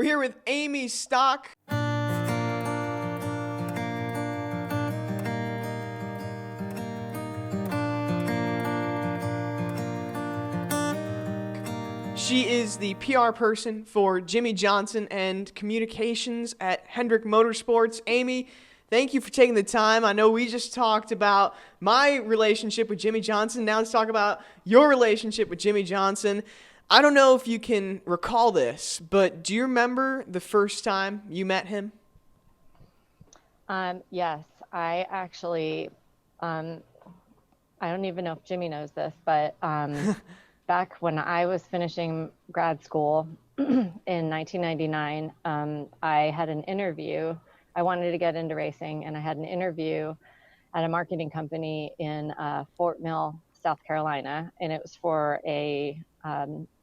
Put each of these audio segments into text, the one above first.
We're here with Amy Stock. She is the PR person for Jimmie Johnson and communications at Hendrick Motorsports. Amy, thank you for taking the time. I know we just talked about my relationship with Jimmie Johnson. Now let's talk about your relationship with Jimmie Johnson. I don't know if you can recall this, but do you remember the first time you met him? Yes, I actually, I don't even know if Jimmie knows this, but back when I was finishing grad school in 1999, I had an interview. I wanted to get into racing, and I had an interview at a marketing company in Fort Mill, South Carolina, and it was for a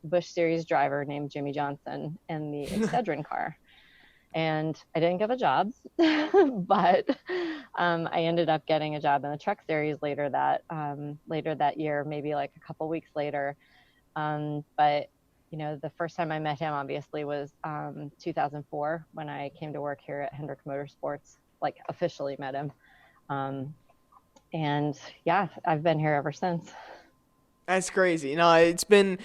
Busch Series driver named Jimmie Johnson in the Excedrin car. And I didn't get the job, but I ended up getting a job in the Truck Series later that year, maybe like a couple weeks later. But you know, the first time I met him obviously was 2004 when I came to work here at Hendrick Motorsports, like officially met him. And yeah, I've been here ever since. That's crazy. No, it's been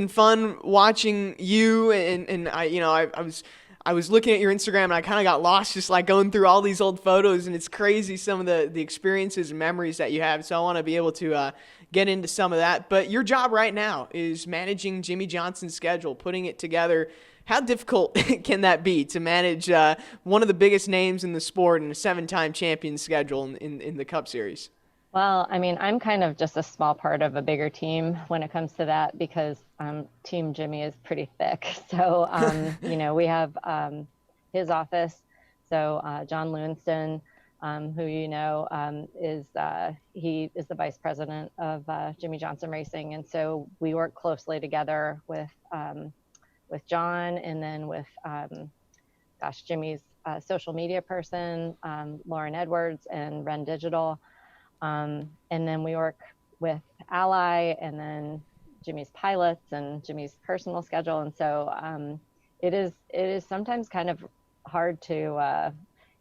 fun watching you, and I was looking at your Instagram and I kind of got lost just like going through all these old photos, and it's crazy some of the experiences and memories that you have. So I want to be able to get into some of that. But your job right now is managing Jimmie Johnson's schedule, putting it together. How difficult can that be to manage one of the biggest names in the sport and a 7-time champion schedule in the Cup Series? Well, I mean, I'm kind of just a small part of a bigger team when it comes to that because Team Jimmie is pretty thick. So, you know, we have his office. So John Lewinston, who you know he is the vice president of Jimmie Johnson Racing, and so we work closely together with John, and then with Jimmie's social media person, Lauren Edwards, and Ren Digital. And then we work with Ally, and then Jimmie's pilots and Jimmie's personal schedule. And so it is sometimes kind of hard to,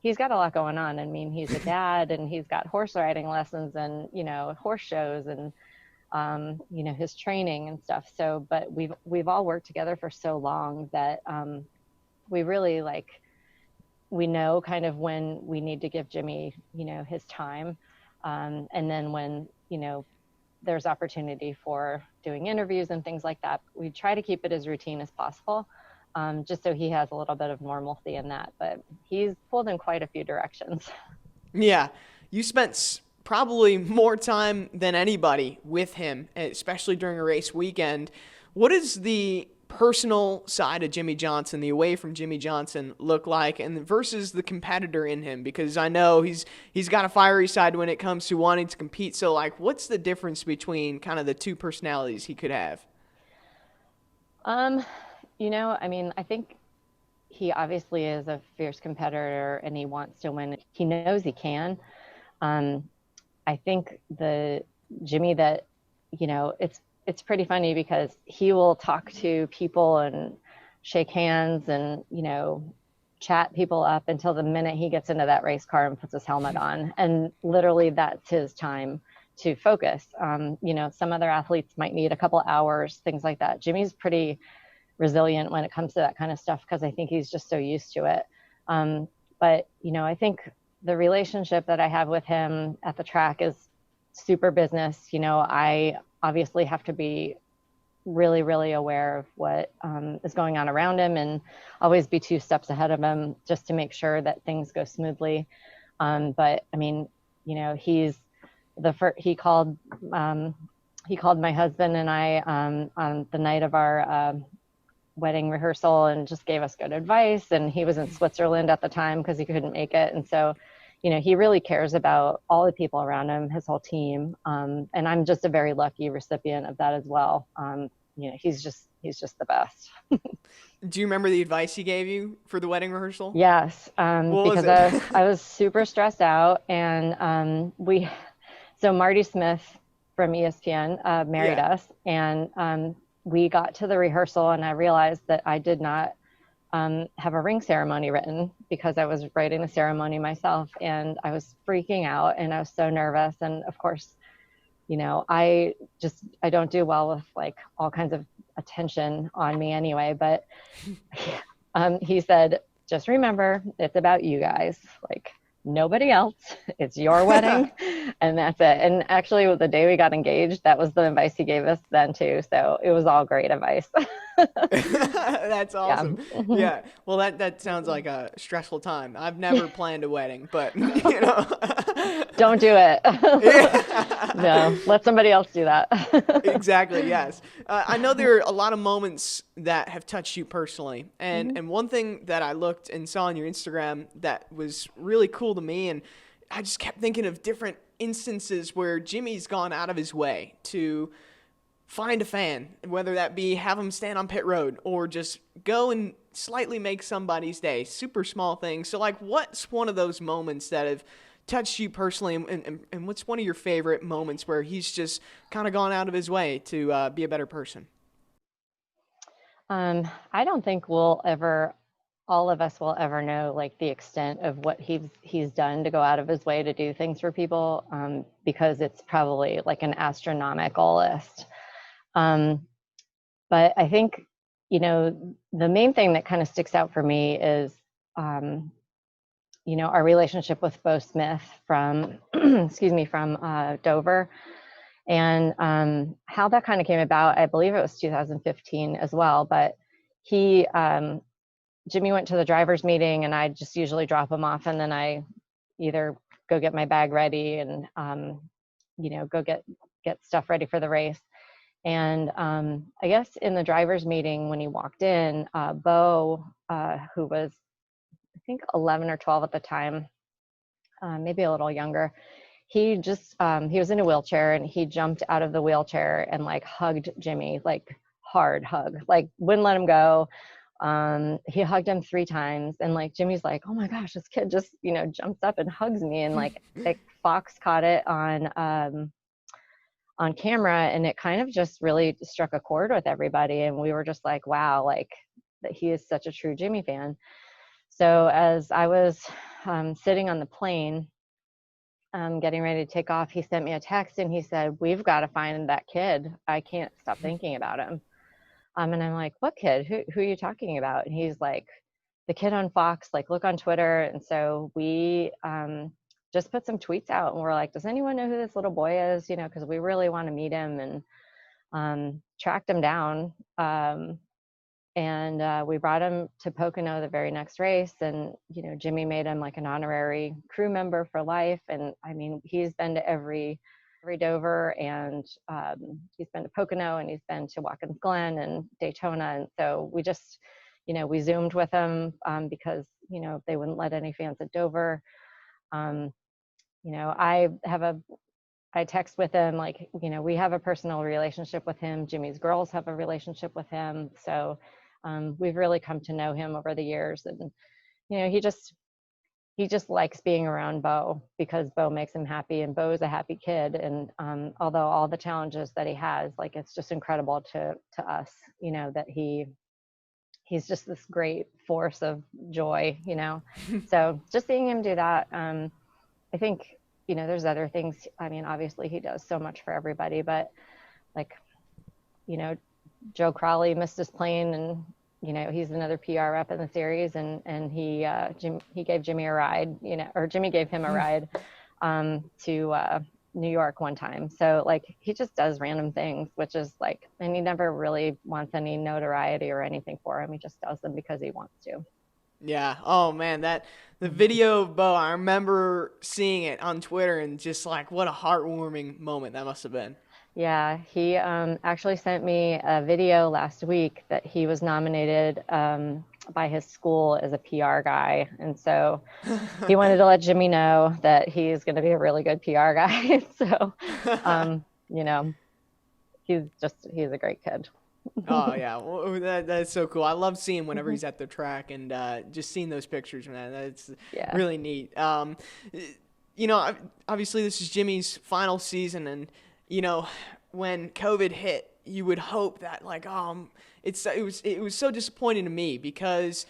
he's got a lot going on. I mean, he's a dad and he's got horse riding lessons and, you know, horse shows and, you know, his training and stuff. So, but we've all worked together for so long that we really we know kind of when we need to give Jimmie, you know, his time. And then when, you know, there's opportunity for doing interviews and things like that, we try to keep it as routine as possible, just so he has a little bit of normalcy in that. But he's pulled in quite a few directions. Yeah, you spent probably more time than anybody with him, especially during a race weekend. What is the personal side of Jimmie Johnson, the away from Jimmie Johnson, look like, and versus the competitor in him? Because I know he's got a fiery side when it comes to wanting to compete. So, like, what's the difference between kind of the two personalities he could have? You know, I mean, I think he obviously is a fierce competitor and he wants to win. He knows he can. I think the Jimmie that, you know, it's pretty funny because he will talk to people and shake hands and, you know, chat people up until the minute he gets into that race car and puts his helmet on. And literally that's his time to focus. You know, some other athletes might need a couple hours, things like that. Jimmie's pretty resilient when it comes to that kind of stuff because I think he's just so used to it. But, you know, I think the relationship that I have with him at the track is super business. You know, I obviously have to be really, really aware of what is going on around him and always be 2 steps ahead of him just to make sure that things go smoothly. But I mean, you know, he called my husband and I on the night of our wedding rehearsal and just gave us good advice. And he was in Switzerland at the time because he couldn't make it. And so, you know, he really cares about all the people around him, his whole team. And I'm just a very lucky recipient of that as well. You know, he's just the best. Do you remember the advice he gave you for the wedding rehearsal? Yes, because I was super stressed out, and so Marty Smith from ESPN married us, and we got to the rehearsal, and I realized that I did not have a ring ceremony written because I was writing the ceremony myself, and I was freaking out and I was so nervous. And of course, I don't do well with like all kinds of attention on me anyway, but he said, just remember, it's about you guys, like nobody else. It's your wedding, and that's it. And actually, the day we got engaged, that was the advice he gave us then too. So it was all great advice. That's awesome. Yeah. Well, that sounds like a stressful time. I've never planned a wedding, but Don't do it. Yeah. No, let somebody else do that. Exactly. Yes. I know there are a lot of moments that have touched you personally, and one thing that I looked and saw on your Instagram that was really cool to me, and I just kept thinking of different instances where Jimmie's gone out of his way to find a fan, whether that be have them stand on pit road or just go and slightly make somebody's day. Super small things. So, like, what's one of those moments that have touched you personally, and what's one of your favorite moments where he's just kind of gone out of his way to be a better person? I don't think all of us will ever know like the extent of what he's done to go out of his way to do things for people, because it's probably like an astronomical list. But I think, the main thing that kind of sticks out for me is, our relationship with Bo Smith from, from Dover, and how that kind of came about. I believe it was 2015 as well, but Jimmie went to the driver's meeting, and I just usually drop him off, and then I either go get my bag ready and, go get stuff ready for the race. And I guess in the driver's meeting when he walked in, Bo, who was, I think, 11 or 12 at the time, maybe a little younger, he was in a wheelchair, and he jumped out of the wheelchair and like hugged Jimmie, like hard hug, like wouldn't let him go. He hugged him 3 times, and like Jimmie's like, oh my gosh, this kid just, jumps up and hugs me. And like Fox caught it on camera, and it kind of just really struck a chord with everybody. And we were just like, wow, like that he is such a true Jimmie fan. So as I was sitting on the plane, getting ready to take off, he sent me a text, and he said, we've got to find that kid. I can't stop thinking about him. And I'm like, what kid? Who are you talking about? And he's like, the kid on Fox, like look on Twitter. And so we just put some tweets out, and we're like, does anyone know who this little boy is? Because we really want to meet him, and tracked him down. And we brought him to Pocono the very next race, and Jimmie made him like an honorary crew member for life. And I mean, he's been to every Dover, and he's been to Pocono, and he's been to Watkins Glen and Daytona. And so we just, we Zoomed with him because they wouldn't let any fans at Dover. I text with him, like, we have a personal relationship with him. Jimmie's girls have a relationship with him. So we've really come to know him over the years. And, he just likes being around Bo because Bo makes him happy, and Bo is a happy kid. And although all the challenges that he has, like, it's just incredible to us, that he's just this great force of joy, So just seeing him do that, I think, there's other things. I mean, obviously he does so much for everybody, but like, Joe Crowley missed his plane, and, he's another PR rep in the series, and he gave Jimmie a ride, or Jimmie gave him a ride to New York one time. So like, he just does random things, which is like, and he never really wants any notoriety or anything for him. He just does them because he wants to. Yeah. Oh man, the video of Bo, I remember seeing it on Twitter, and just like, what a heartwarming moment that must have been. Yeah, he actually sent me a video last week that he was nominated by his school as a PR guy. And so he wanted to let Jimmie know that he's going to be a really good PR guy. So, he's a great kid. Oh yeah, well, that's so cool. I love seeing whenever he's at the track, and just seeing those pictures, man. That's really neat. Obviously this is Jimmie's final season, and when COVID hit, you would hope that like, it was so disappointing to me because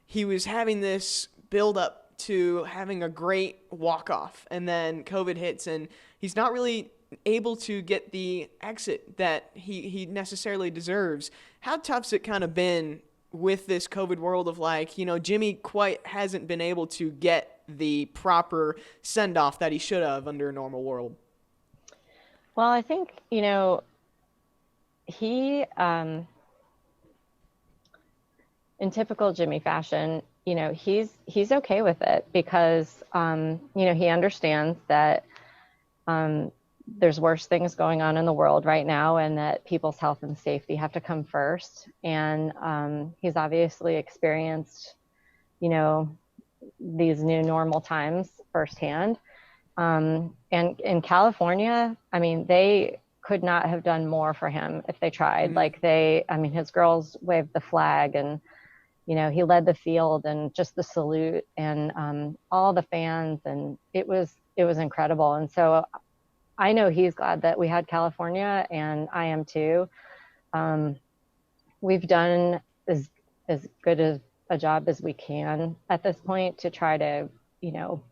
he was having this build up to having a great walk-off, and then COVID hits, and he's not really able to get the exit that he necessarily deserves. How tough's it kind of been with this COVID world of like, you know, Jimmie quite hasn't been able to get the proper send-off that he should have under a normal world? Well, I think, you know, he, in typical Jimmie fashion, you know, he's okay with it because, you know, he understands that there's worse things going on in the world right now, and that people's health and safety have to come first. And he's obviously experienced, you know, these new normal times firsthand. And in California, I mean, they could not have done more for him if they tried. Like I mean, his girls waved the flag, and, you know, he led the field, and just the salute, and all the fans, and it was incredible. And so I know he's glad that we had California, and I am too. We've done as good as a job as we can at this point to try to, you know,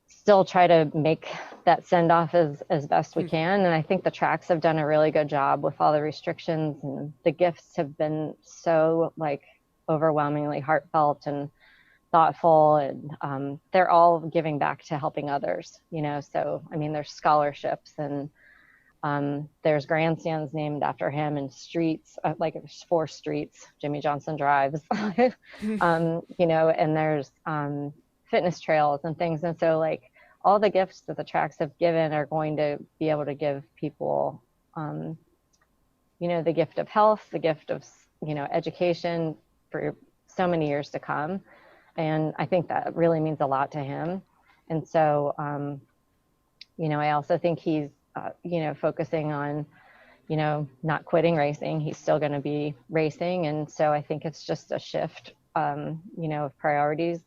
still try to make that send off as best we can. And I think the tracks have done a really good job with all the restrictions, and the gifts have been so like overwhelmingly heartfelt and thoughtful, and they're all giving back to helping others, you know. So I mean, there's scholarships, and there's grandstands named after him, and streets, like there's 4 streets Jimmie Johnson drives, you know, and there's fitness trails and things. And so like all the gifts that the tracks have given are going to be able to give people, you know, the gift of health, the gift of, you know, education for so many years to come. And I think that really means a lot to him. And so, you know, I also think he's, you know, focusing on, you know, not quitting racing. He's still going to be racing. And so I think it's just a shift, you know, of priorities,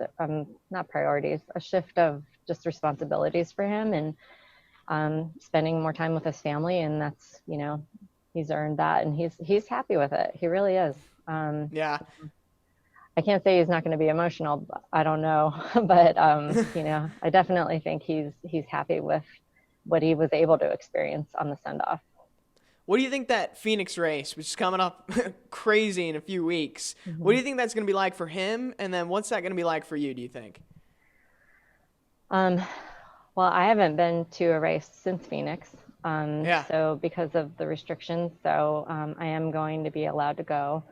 not priorities, a shift of just responsibilities for him, and spending more time with his family. And that's, you know, he's earned that, and he's happy with it. He really is. Yeah. I can't say he's not going to be emotional. I don't know, but you know, I definitely think he's happy with what he was able to experience on the send off. What do you think that Phoenix race, which is coming up crazy in a few weeks, what do you think that's going to be like for him? And then what's that going to be like for you, do you think? Well, I haven't been to a race since Phoenix. Yeah. So because of the restrictions, so I am going to be allowed to go.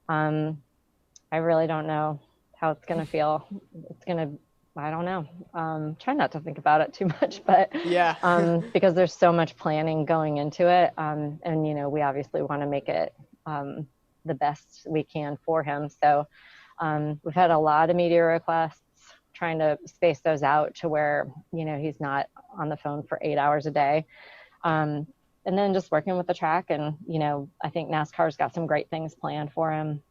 I really don't know how it's going to feel. It's going to, I don't know. Try not to think about it too much, but yeah, because there's so much planning going into it. And, you know, we obviously want to make it the best we can for him. So we've had a lot of media requests, trying to space those out to where, you know, he's not on the phone for 8 hours a day. And then just working with the track, and, you know, I think NASCAR's got some great things planned for him.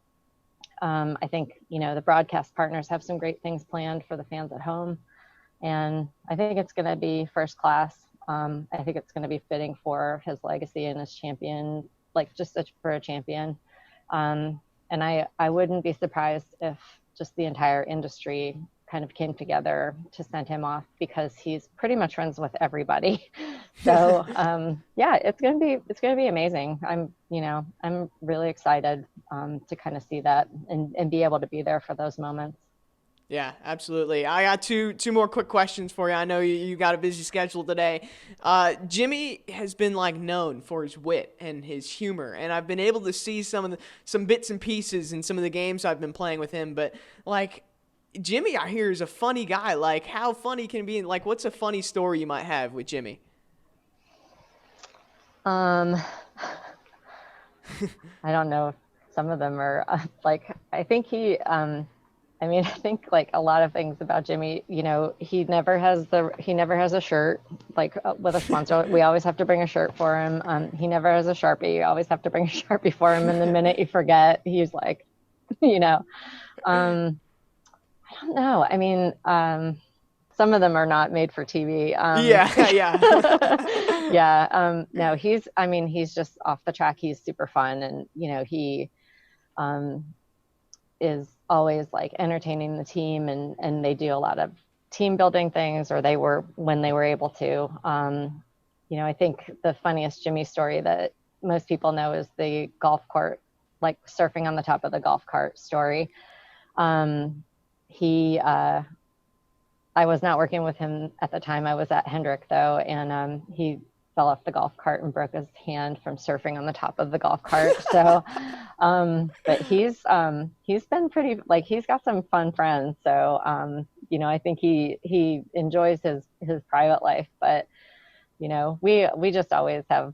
I think, you know, the broadcast partners have some great things planned for the fans at home. And I think it's going to be first class. I think it's going to be fitting for his legacy and his champion, like just for a champion. And I wouldn't be surprised if just the entire industry kind of came together to send him off, because he's pretty much friends with everybody. So yeah, it's gonna be amazing. I'm really excited to kind of see that and be able to be there for those moments. Yeah, absolutely. I got two more quick questions for you. I know you got a busy schedule today. Jimmie has been like known for his wit and his humor, and I've been able to see some bits and pieces in some of the games I've been playing with him. But like, Jimmie, I hear, is a funny guy. Like, how funny can it be? Like, what's a funny story you might have with Jimmie? I don't know if some of them are like, I think I think like a lot of things about Jimmie, you know, he never has a shirt, like with a sponsor. We always have to bring a shirt for him. He never has a Sharpie. You always have to bring a Sharpie for him. And the minute you forget, he's like, you know, I don't know. I mean, some of them are not made for TV. Yeah. Yeah. No, he's just off the track. He's super fun. And, you know, he is always like entertaining the team, and they do a lot of team building things, or they were when they were able to. I think the funniest Jimmie story that most people know is the golf cart, like surfing on the top of the golf cart story. He I was not working with him at the time. I was at Hendrick though, and he fell off the golf cart and broke his hand from surfing on the top of the golf cart. So, but he's been pretty, like, he's got some fun friends. So, I think he enjoys his private life, but we just always have,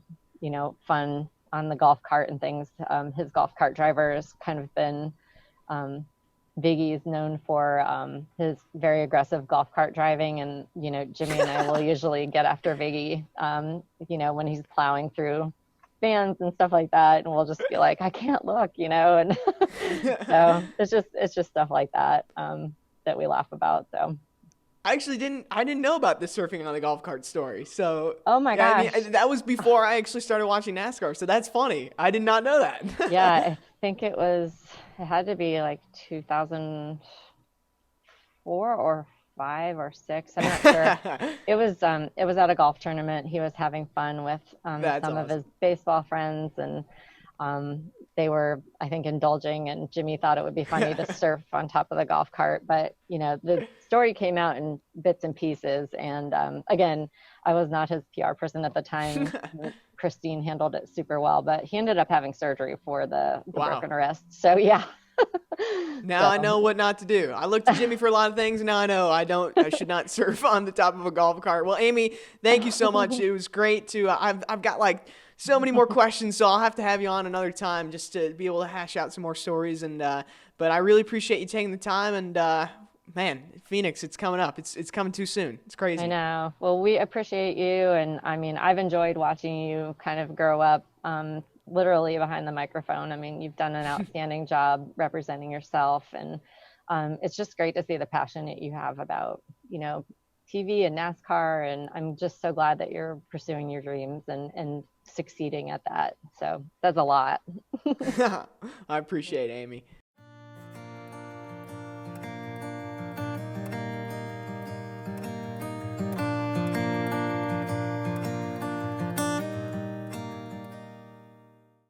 fun on the golf cart and things. His golf cart driver has kind of been, Biggie is known for his very aggressive golf cart driving, and Jimmie and I will usually get after Biggie, when he's plowing through fans and stuff like that, and we'll just be like, I can't look, and so it's just stuff like that that we laugh about. So I didn't know about the surfing on the golf cart story. So, oh my yeah, gosh, that was before I actually started watching NASCAR. So that's funny. I did not know that. yeah, I think it had to be like 2004 or 5 or 6. I'm not sure. It was at a golf tournament. He was having fun with some awesome. of his baseball friends, and they were, I think, indulging, and Jimmie thought it would be funny to surf on top of the golf cart. But, the story came out in bits and pieces. And again, I was not his PR person at the time. Christine handled it super well, but he ended up having surgery for the broken wrist. So, yeah. Now I know what not to do. I looked to Jimmie for a lot of things, and now I know I should not surf on the top of a golf cart. Well, Amy, thank you so much. It was great to. I've got like so many more questions, so I'll have to have you on another time just to be able to hash out some more stories. And but I really appreciate you taking the time. And man, Phoenix, it's coming up. It's coming too soon. It's crazy. I know. Well, we appreciate you, and I mean, I've enjoyed watching you kind of grow up. Literally behind the microphone. I mean, you've done an outstanding job representing yourself, and it's just great to see the passion that you have about, TV and NASCAR. And I'm just so glad that you're pursuing your dreams and succeeding at that. So that's a lot. I appreciate it, Amy.